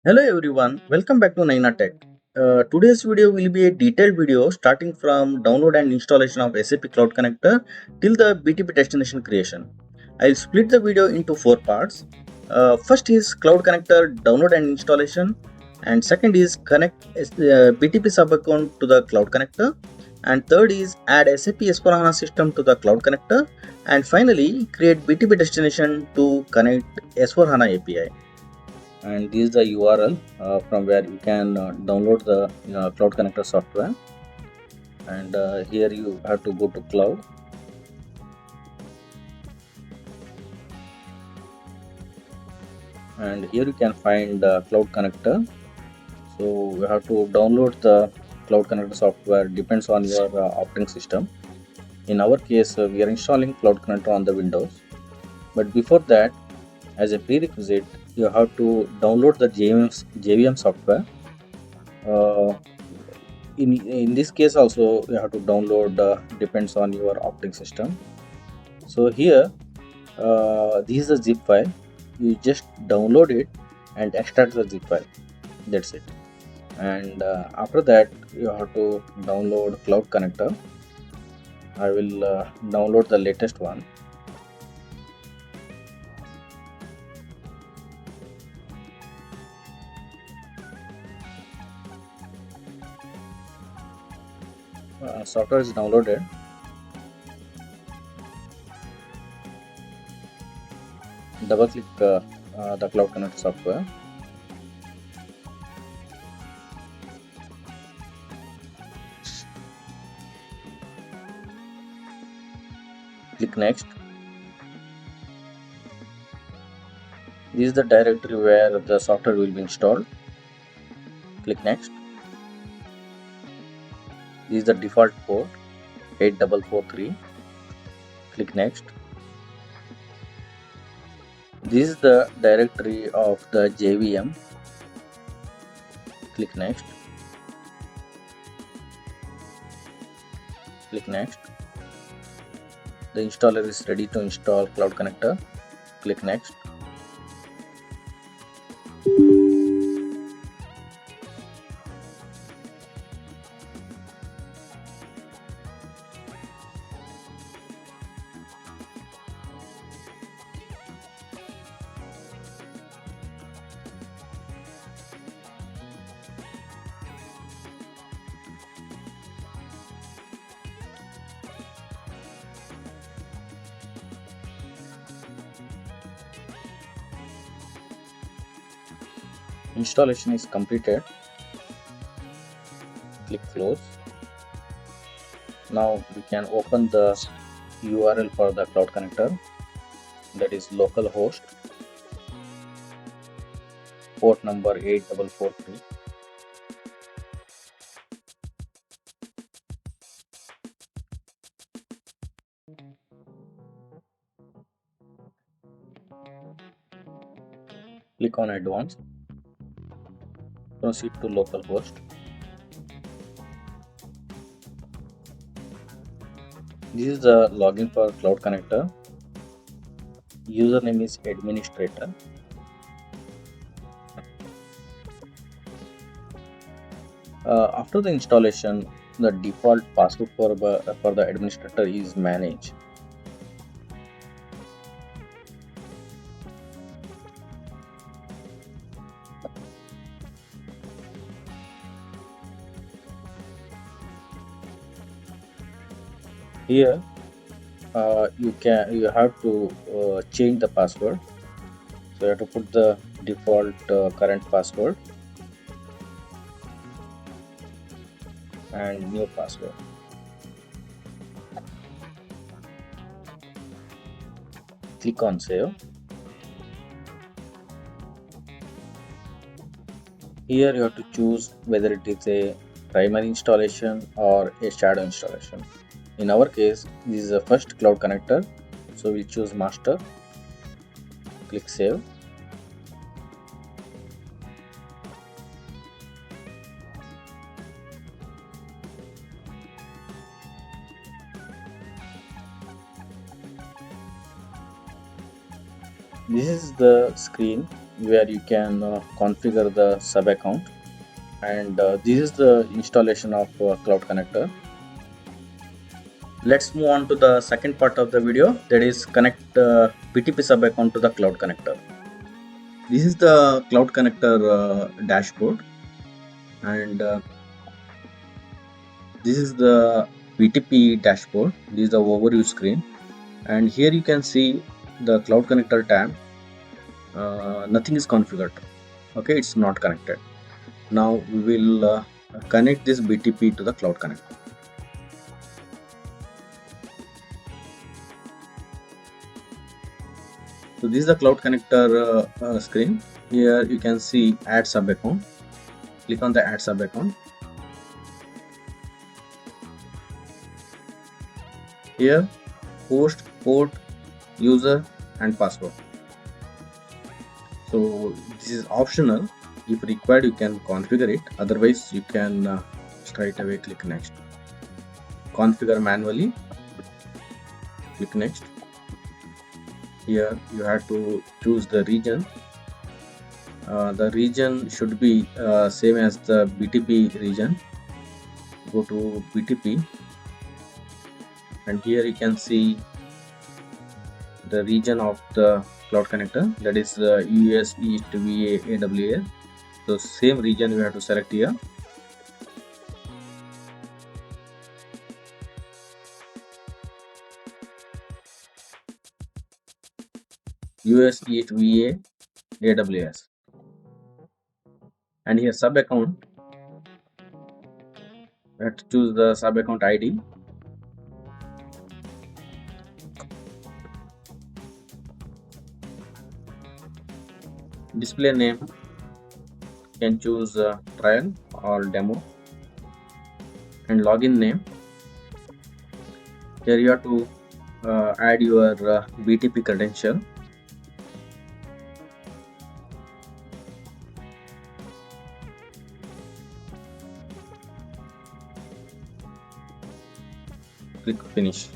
Hello everyone, welcome back to Naina Tech. Today's video will be a detailed video starting from download and installation of SAP Cloud Connector till the BTP destination creation. I'll split the video into four parts. First is Cloud Connector download and installation, and second is connect BTP Subaccount to the Cloud Connector, and third is add SAP S4HANA system to the Cloud Connector, and finally create BTP destination to connect S4HANA API. And this is the URL from where you can download the Cloud Connector software. And here you have to go to cloud, and here you can find Cloud Connector. So you have to download the Cloud Connector software, depends on your operating system. In our case, we are installing Cloud Connector on the Windows, but before that, as a prerequisite, you have to download the JVM software. uh, in this case also you have to download, depends on your operating system. So here, this is a zip file. You just download it and extract the zip file. That's it. And after that, you have to download Cloud Connector. I will download the latest one. Software is downloaded. Double click the Cloud Connector software. Click next. This is the directory where the software will be installed. Click next. This is the default port 8443. Click next. This is the directory of the JVM. Click next. Click next. The installer is ready to install Cloud Connector. Click next. Installation is completed. Click close. Now we can open the URL for the Cloud Connector, that is localhost port number 8443. Click on advanced. Proceed to localhost. This is the login for Cloud Connector. Username is administrator. After the installation, the default password for the administrator is manage. Here you have to change the password. So you have to put the default current password and new password. Click on save. Here you have to choose whether it is a primary installation or a shadow installation. In our case, this is the first Cloud Connector, so we'll choose master. Click save. This is the screen where you can configure the sub account, and this is the installation of Cloud Connector. Let's move on to the second part of the video, that is connect BTP sub account to the Cloud Connector. This is the Cloud Connector dashboard, and this is the BTP dashboard. This is the overview screen, and here you can see the Cloud Connector tab. Nothing is configured. Okay, it's not connected. Now we will connect this BTP to the Cloud Connector. So this is the Cloud Connector screen. Here you can see add sub account. Click on the add sub account. Here host, port, user and password. So this is optional. If required, you can configure it. Otherwise, you can straight away click next. Configure manually. Click next. Here you have to choose the region. The region should be same as the BTP region. Go to BTP, and here you can see the region of the Cloud Connector, that is US, East, VA, AWS. So same region you have to select here. US, East, VA, AWS. And here sub account, you have to choose the sub account ID. Display name, you can choose trial or demo. And login name, here you have to add your BTP credential. Click finish.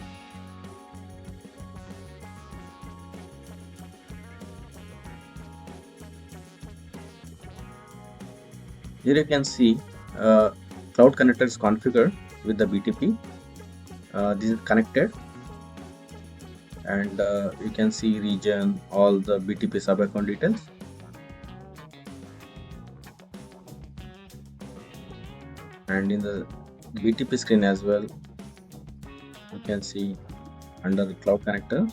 Here you can see Cloud Connector is configured with the BTP. This is connected, and you can see region, all the BTP sub account details. And in the BTP screen as well, you can see under the Cloud Connectors,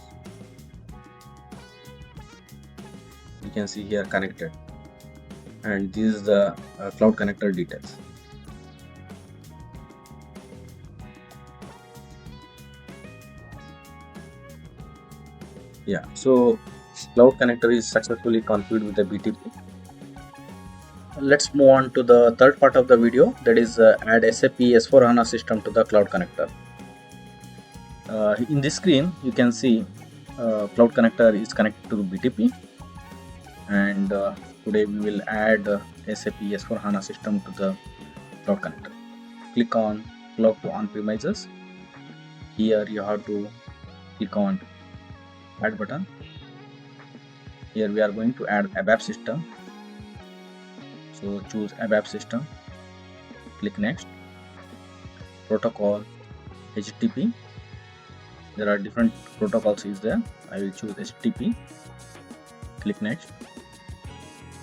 you can see here connected, and this is the Cloud Connector details. Yeah, so Cloud Connector is successfully configured with the BTP. Let's move on to the third part of the video, that is add SAP S4HANA system to the Cloud Connector. In this screen you can see Cloud Connector is connected to BTP, and today we will add SAP S4HANA system to the Cloud Connector. Click on Cloud to On-Premises. Here you have to click on add button. Here we are going to add ABAP system, so choose ABAP system, click next. Protocol HTTP, there are different protocols is there. I will choose HTTP, click next.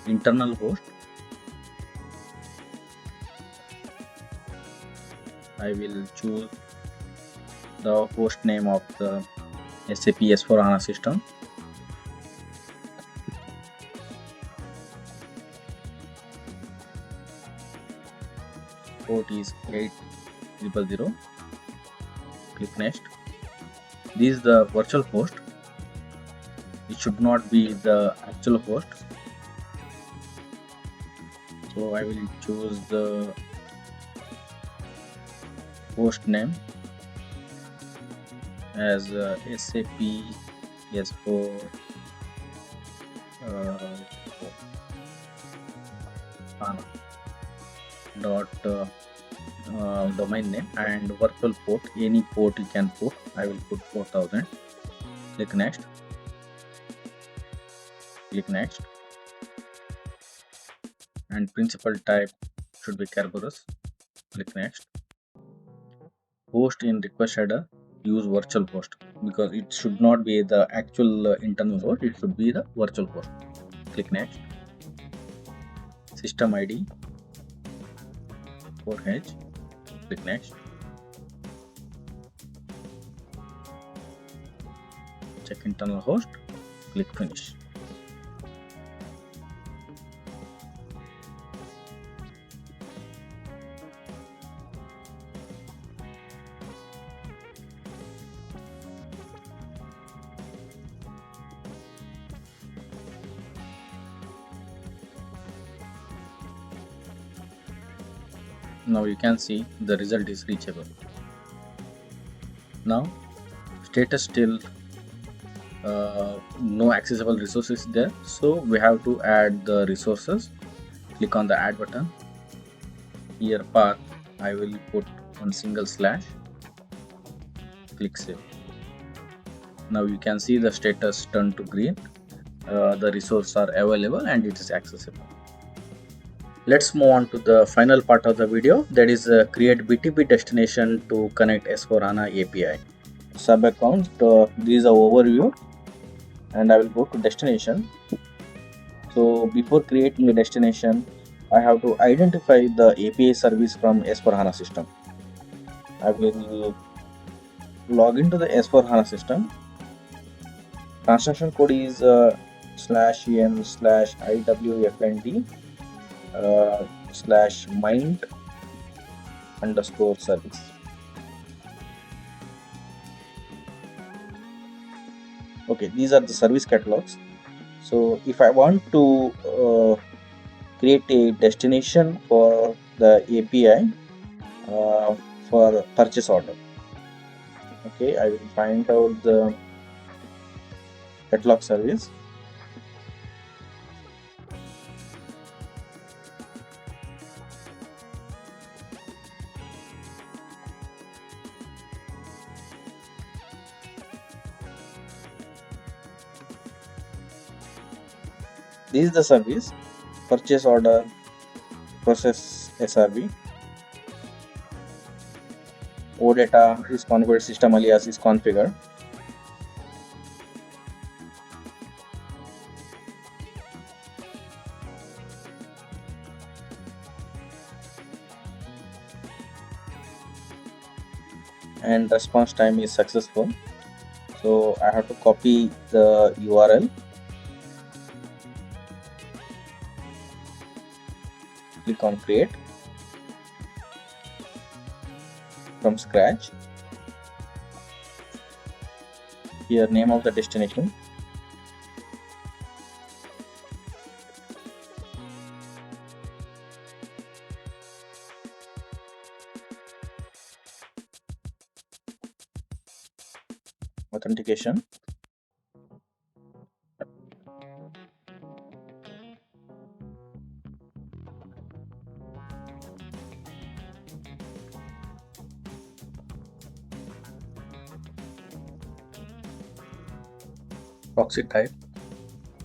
Internal host, I will choose the host name of the SAP S4HANA system. Port is 8000. Click next. This is the virtual host. It should not be the actual host. So I will choose the host name as SAP S4 HANA dot domain name, and virtual port, any port you can put. I will put 4000. Click next. Click next. and principal type should be Kerberos. Click next. Host in request header, use virtual host because it should not be the actual internal host, it should be the virtual host. Click next. System ID 4H. Click next. Check internal host. Click finish. Now you can see the result is reachable. Now status still no accessible resources there, so we have to add the resources. Click on the add button. Here path I will put one single slash. Click save. Now you can see the status turned to green. The resources are available and it is accessible. Let's move on to the final part of the video, that is create BTP destination to connect S4HANA API. Sub account, this is an overview, and I will go to destination. So before creating a destination, I have to identify the API service from S4HANA system. I will log into the S4HANA system. Transaction code is /en/iwfnd /mind underscore service. Okay, these are the service catalogs. So if I want to create a destination for the API for purchase order, okay, I will find out the catalog service. This is the service, purchase order process SRV. OData is configured, system alias is configured. And response time is successful. So I have to copy the URL. Click on create from scratch. Here name of the destination. Authentication. Proxy type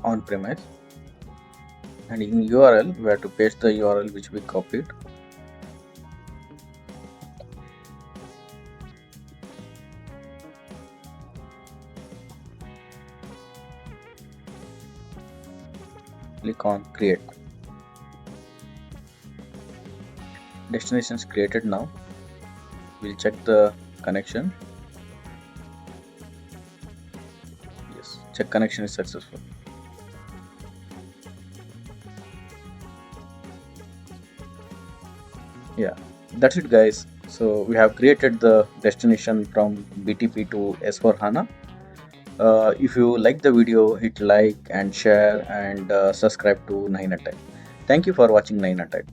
on-premise, and in URL we have to paste the URL which we copied. Click on create. Destination is created. Now we'll check the connection. Yes, check connection is successful. Yeah, that's it guys. So we have created the destination from BTP to S4HANA. If you like the video, hit like and share and subscribe to 9 Tech. Thank you for watching 9 Tech.